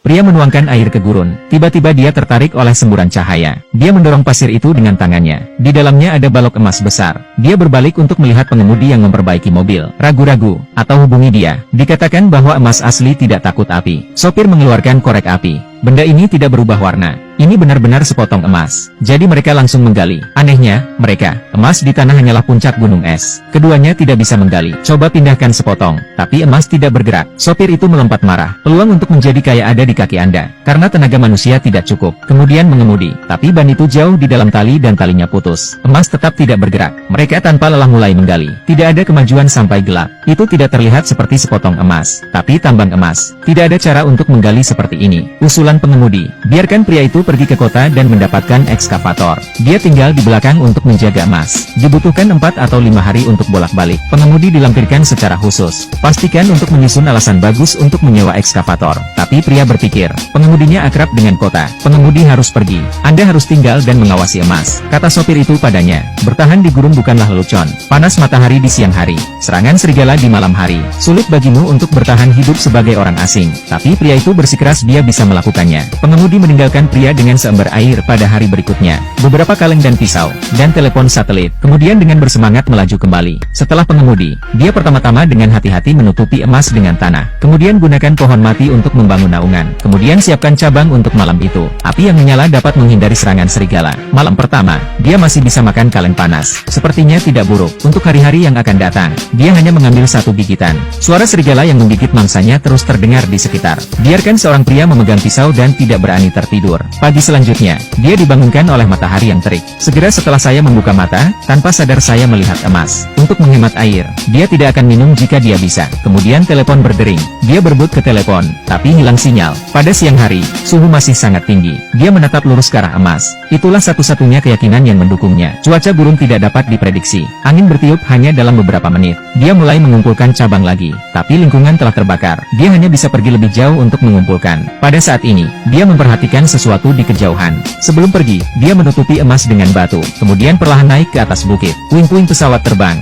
Pria menuangkan air ke gurun. Tiba-tiba dia tertarik oleh semburan cahaya. Dia mendorong pasir itu dengan tangannya. Di dalamnya ada balok emas besar. Dia berbalik untuk melihat pengemudi yang memperbaiki mobil. Ragu-ragu, atau hubungi dia. Dikatakan bahwa emas asli tidak takut api. Sopir mengeluarkan korek api. Benda ini tidak berubah warna. Ini benar-benar sepotong emas. Jadi mereka langsung menggali. Anehnya, emas di tanah hanyalah puncak gunung es. Keduanya tidak bisa menggali. Coba pindahkan sepotong. Tapi emas tidak bergerak. Sopir itu melompat marah. Peluang untuk menjadi kaya ada di kaki Anda. Karena tenaga manusia tidak cukup. Kemudian mengemudi. Tapi ban itu jauh di dalam tali dan talinya putus. Emas tetap tidak bergerak. Mereka tanpa lelah mulai menggali. Tidak ada kemajuan sampai gelap. Itu tidak terlihat seperti sepotong emas. Tapi tambang emas. Tidak ada cara untuk menggali seperti ini. Usulan pengemudi. Biarkan pria itu pergi ke kota dan mendapatkan ekskavator. Dia tinggal di belakang untuk menjaga emas. Dibutuhkan 4 atau 5 hari untuk bolak-balik. Pengemudi dilampirkan secara khusus. Pastikan untuk menyusun alasan bagus untuk menyewa ekskavator. Tapi pria berpikir, pengemudinya akrab dengan kota. Pengemudi harus pergi. Anda harus tinggal dan mengawasi emas. Kata sopir itu padanya. Bertahan di gurun bukanlah lelucon. Panas matahari di siang hari. Serangan serigala di malam hari. Sulit bagimu untuk bertahan hidup sebagai orang asing. Tapi pria itu bersikeras dia bisa melakukannya. Pengemudi meninggalkan pria dengan seember air pada hari berikutnya. Beberapa kaleng dan pisau, dan telepon satelit. Kemudian dengan bersemangat melaju kembali. Setelah pengemudi, dia pertama-tama dengan hati-hati menutupi emas dengan tanah. Kemudian gunakan pohon mati untuk membangun naungan. Kemudian siapkan cabang untuk malam itu. Api yang menyala dapat menghindari serangan serigala. Malam pertama, dia masih bisa makan kaleng panas. Sepertinya tidak buruk. Untuk hari-hari yang akan datang, dia hanya mengambil satu gigitan. Suara serigala yang menggigit mangsanya terus terdengar di sekitar. Biarkan seorang pria memegang pisau dan tidak berani tertidur. Pagi selanjutnya, dia dibangunkan oleh matahari yang terik. Segera setelah saya membuka mata, tanpa sadar saya melihat emas. Untuk menghemat air, dia tidak akan minum jika dia bisa. Kemudian telepon berdering. Dia berebut ke telepon, tapi hilang sinyal. Pada siang hari, suhu masih sangat tinggi. Dia menatap lurus ke arah emas. Itulah satu-satunya keyakinan yang mendukungnya. Cuaca burung tidak dapat diprediksi. Angin bertiup hanya dalam beberapa menit. Dia mulai mengumpulkan cabang lagi. Tapi lingkungan telah terbakar. Dia hanya bisa pergi lebih jauh untuk mengumpulkan. Pada saat ini, dia memperhatikan sesuatu di kejauhan. Sebelum pergi, dia menutupi emas dengan batu. Kemudian perlahan naik ke atas bukit. Puing-puing pesawat terbang.